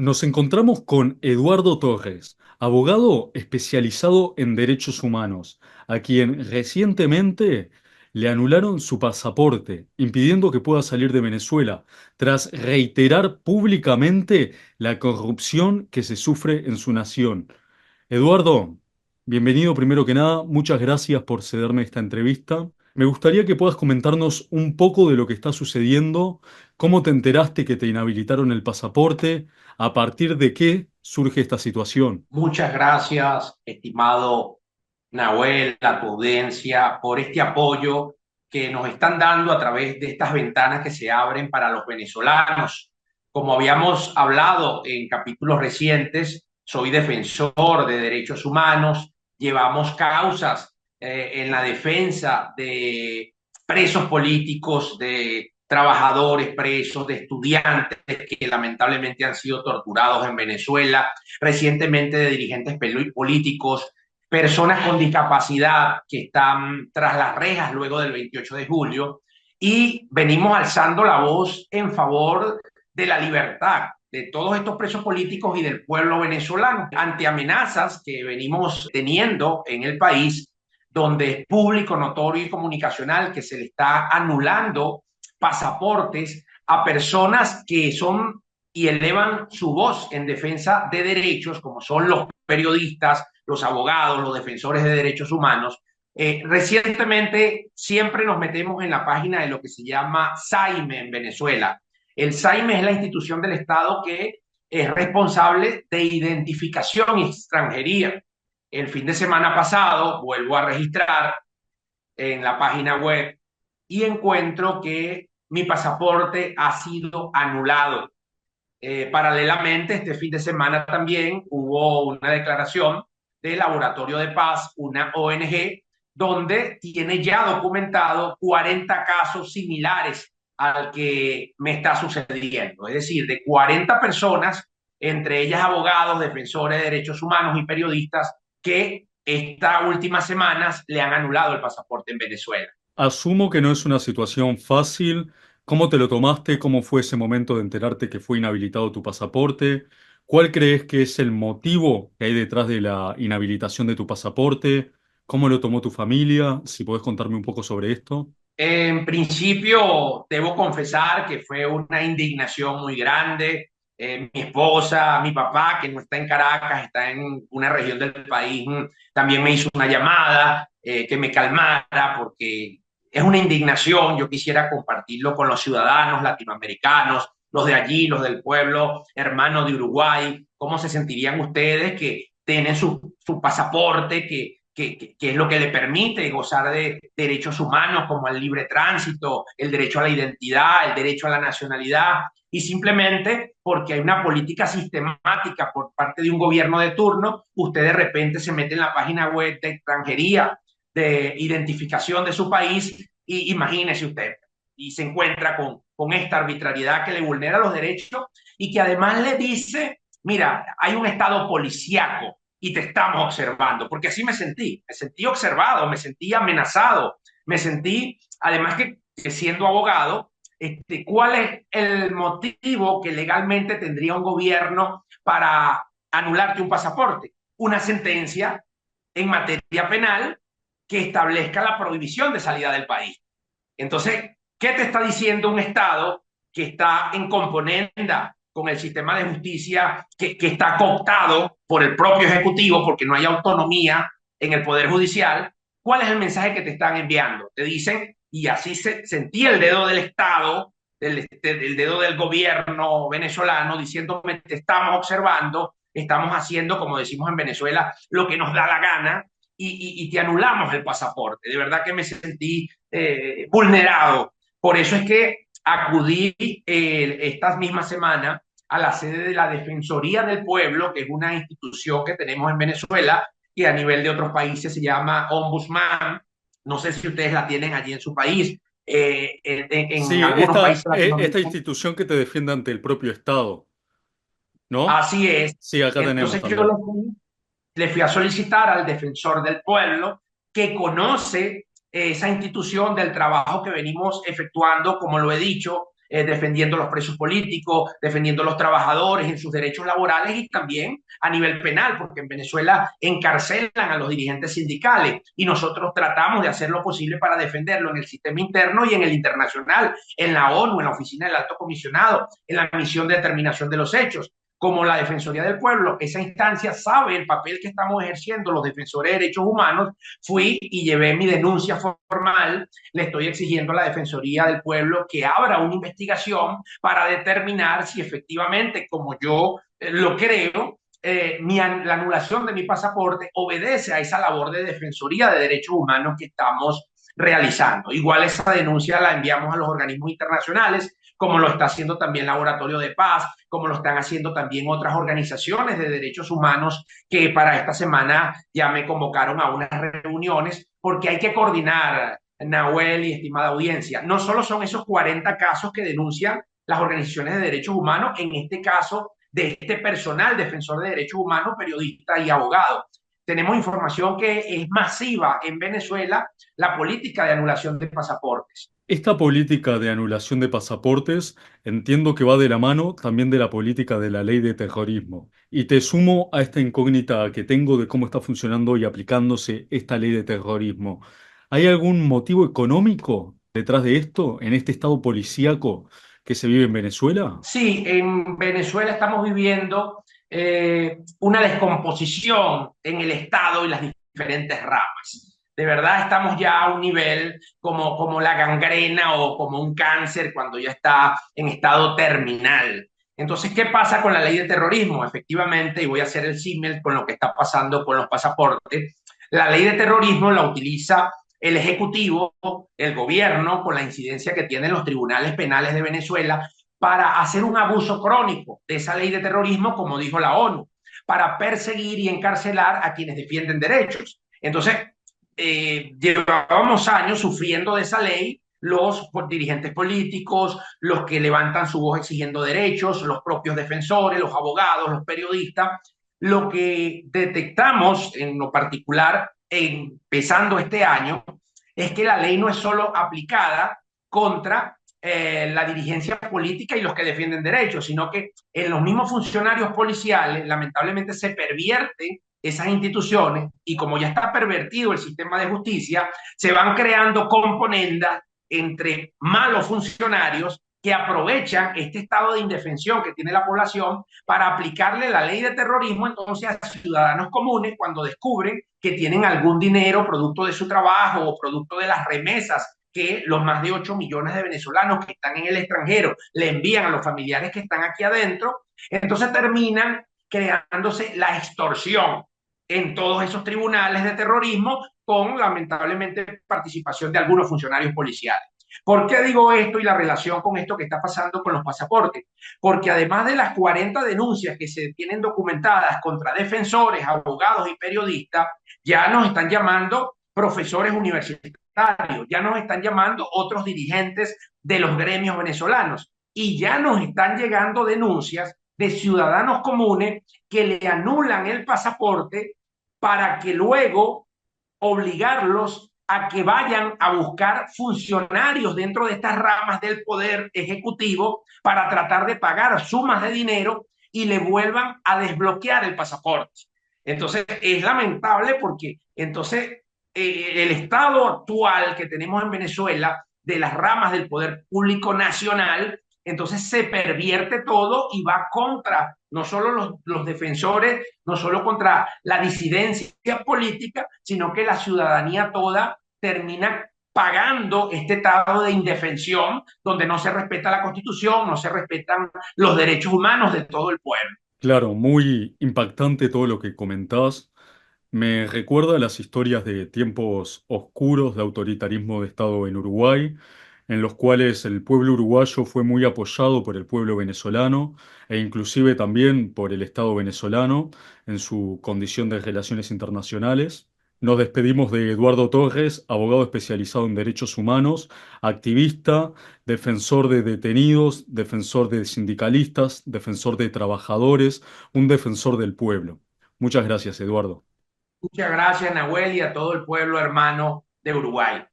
Nos encontramos con Eduardo Torres, abogado especializado en derechos humanos, a quien recientemente le anularon su pasaporte, impidiendo que pueda salir de Venezuela, tras reiterar públicamente la corrupción que se sufre en su nación. Eduardo, bienvenido primero que nada, muchas gracias por cederme esta entrevista. Me gustaría que puedas comentarnos un poco de lo que está sucediendo, cómo te enteraste que te inhabilitaron el pasaporte, a partir de qué surge esta situación. Muchas gracias, estimado Nahuel, a tu audiencia, por este apoyo que nos están dando a través de estas ventanas que se abren para los venezolanos. Como habíamos hablado en capítulos recientes, soy defensor de derechos humanos, llevamos causas en la defensa de presos políticos, de trabajadores presos, de estudiantes que lamentablemente han sido torturados en Venezuela, recientemente de dirigentes políticos, personas con discapacidad que están tras las rejas luego del 28 de julio, y venimos alzando la voz en favor de la libertad de todos estos presos políticos y del pueblo venezolano ante amenazas que venimos teniendo en el país, donde es público, notorio y comunicacional que se le está anulando pasaportes a personas que son y elevan su voz en defensa de derechos, como son los periodistas, los abogados, los defensores de derechos humanos. Recientemente siempre nos metemos en la página de lo que se llama SAIME en Venezuela. El SAIME es la institución del Estado que es responsable de identificación y extranjería. El fin de semana pasado vuelvo a registrar en la página web y encuentro que mi pasaporte ha sido anulado. Paralelamente, este fin de semana también hubo una declaración del Laboratorio de Paz, una ONG, donde tiene ya documentado 40 casos similares al que me está sucediendo. Es decir, de 40 personas, entre ellas abogados, defensores de derechos humanos y periodistas, que estas últimas semanas le han anulado el pasaporte en Venezuela. Asumo que no es una situación fácil. ¿Cómo te lo tomaste? ¿Cómo fue ese momento de enterarte que fue inhabilitado tu pasaporte? ¿Cuál crees que es el motivo que hay detrás de la inhabilitación de tu pasaporte? ¿Cómo lo tomó tu familia? Si podés contarme un poco sobre esto. En principio, debo confesar que fue una indignación muy grande. Mi esposa, mi papá, que no está en Caracas, está en una región del país, también me hizo una llamada que me calmara porque es una indignación. Yo quisiera compartirlo con los ciudadanos latinoamericanos, los de allí, los del pueblo hermano de Uruguay. ¿Cómo se sentirían ustedes que tienen su pasaporte, que es lo que le permite gozar de derechos humanos como el libre tránsito, el derecho a la identidad, el derecho a la nacionalidad, y simplemente porque hay una política sistemática por parte de un gobierno de turno, usted de repente se mete en la página web de extranjería, de identificación de su país, y imagínese usted, y se encuentra con esta arbitrariedad que le vulnera los derechos y que además le dice, mira, hay un estado policíaco y te estamos observando, porque así me sentí observado, me sentí amenazado, me sentí, además que siendo abogado, ¿cuál es el motivo que legalmente tendría un gobierno para anularte un pasaporte? Una sentencia en materia penal que establezca la prohibición de salida del país. Entonces, ¿qué te está diciendo un Estado que está en componenda con el sistema de justicia que está cooptado por el propio Ejecutivo porque no hay autonomía en el Poder Judicial? ¿Cuál es el mensaje que te están enviando? Te dicen, y así sentí el dedo del Estado, el dedo del gobierno venezolano diciéndome, te estamos observando, estamos haciendo, como decimos en Venezuela, lo que nos da la gana y te anulamos el pasaporte. De verdad que me sentí vulnerado. Por eso es que acudí esta misma semana a la sede de la Defensoría del Pueblo, que es una institución que tenemos en Venezuela y a nivel de otros países se llama Ombudsman. No sé si ustedes la tienen allí en su país, en Sí, algunos países esta latinoamericanos. institución que te defiende ante el propio Estado, ¿no? Así es. Sí, acá tenemos Entonces yo también. le fui a solicitar al defensor del pueblo que conoce esa institución del trabajo que venimos efectuando, como lo he dicho, defendiendo los presos políticos, defendiendo a los trabajadores en sus derechos laborales y también a nivel penal, porque en Venezuela encarcelan a los dirigentes sindicales y nosotros tratamos de hacer lo posible para defenderlo en el sistema interno y en el internacional, en la ONU, en la Oficina del Alto Comisionado, en la misión de determinación de los hechos como la Defensoría del Pueblo, esa instancia sabe el papel que estamos ejerciendo los defensores de derechos humanos, fui y llevé mi denuncia formal, le estoy exigiendo a la Defensoría del Pueblo que abra una investigación para determinar si efectivamente, como yo lo creo, la anulación de mi pasaporte obedece a esa labor de defensoría de derechos humanos que estamos realizando. Igual esa denuncia la enviamos a los organismos internacionales, como lo está haciendo también Laboratorio de Paz, como lo están haciendo también otras organizaciones de derechos humanos que para esta semana ya me convocaron a unas reuniones, porque hay que coordinar, Nahuel y estimada audiencia. No solo son esos 40 casos que denuncian las organizaciones de derechos humanos, en este caso de este personal defensor de derechos humanos, periodista y abogado. Tenemos información que es masiva en Venezuela la política de anulación de pasaportes. Esta política de anulación de pasaportes entiendo que va de la mano también de la política de la ley de terrorismo. Y te sumo a esta incógnita que tengo de cómo está funcionando y aplicándose esta ley de terrorismo. ¿Hay algún motivo económico detrás de esto, en este estado policíaco que se vive en Venezuela? Sí, en Venezuela estamos viviendo una descomposición en el Estado y las diferentes ramas. De verdad estamos ya a un nivel como la gangrena o como un cáncer cuando ya está en estado terminal. Entonces, ¿qué pasa con la ley de terrorismo? Efectivamente, y voy a hacer el símil con lo que está pasando con los pasaportes, la ley de terrorismo la utiliza el Ejecutivo, el gobierno, con la incidencia que tienen los tribunales penales de Venezuela, para hacer un abuso crónico de esa ley de terrorismo, como dijo la ONU, para perseguir y encarcelar a quienes defienden derechos. Entonces, llevábamos años sufriendo de esa ley los dirigentes políticos, los que levantan su voz exigiendo derechos, los propios defensores, los abogados, los periodistas. Lo que detectamos en lo particular, empezando este año, es que la ley no es solo aplicada contra la dirigencia política y los que defienden derechos, sino que en los mismos funcionarios policiales, lamentablemente, se pervierte esas instituciones y como ya está pervertido el sistema de justicia, se van creando componendas entre malos funcionarios que aprovechan este estado de indefensión que tiene la población para aplicarle la ley de terrorismo entonces a ciudadanos comunes cuando descubren que tienen algún dinero producto de su trabajo o producto de las remesas que los más de 8 millones de venezolanos que están en el extranjero le envían a los familiares que están aquí adentro, entonces terminan creándose la extorsión en todos esos tribunales de terrorismo con lamentablemente participación de algunos funcionarios policiales. ¿Por qué digo esto y la relación con esto que está pasando con los pasaportes? Porque además de las 40 denuncias que se tienen documentadas contra defensores, abogados y periodistas, ya nos están llamando profesores universitarios, ya nos están llamando otros dirigentes de los gremios venezolanos y ya nos están llegando denuncias de ciudadanos comunes que le anulan el pasaporte para que luego obligarlos a que vayan a buscar funcionarios dentro de estas ramas del poder ejecutivo para tratar de pagar sumas de dinero y le vuelvan a desbloquear el pasaporte. Entonces, es lamentable porque entonces el estado actual que tenemos en Venezuela de las ramas del poder público nacional, entonces se pervierte todo y va contra no solo los defensores, no solo contra la disidencia política, sino que la ciudadanía toda termina pagando este estado de indefensión donde no se respeta la constitución, no se respetan los derechos humanos de todo el pueblo. Claro, muy impactante todo lo que comentás. Me recuerda a las historias de tiempos oscuros de autoritarismo de Estado en Uruguay, en los cuales el pueblo uruguayo fue muy apoyado por el pueblo venezolano e inclusive también por el Estado venezolano en su condición de relaciones internacionales. Nos despedimos de Eduardo Torres, abogado especializado en derechos humanos, activista, defensor de detenidos, defensor de sindicalistas, defensor de trabajadores, un defensor del pueblo. Muchas gracias, Eduardo. Muchas gracias, Nahuel, y a todo el pueblo hermano de Uruguay.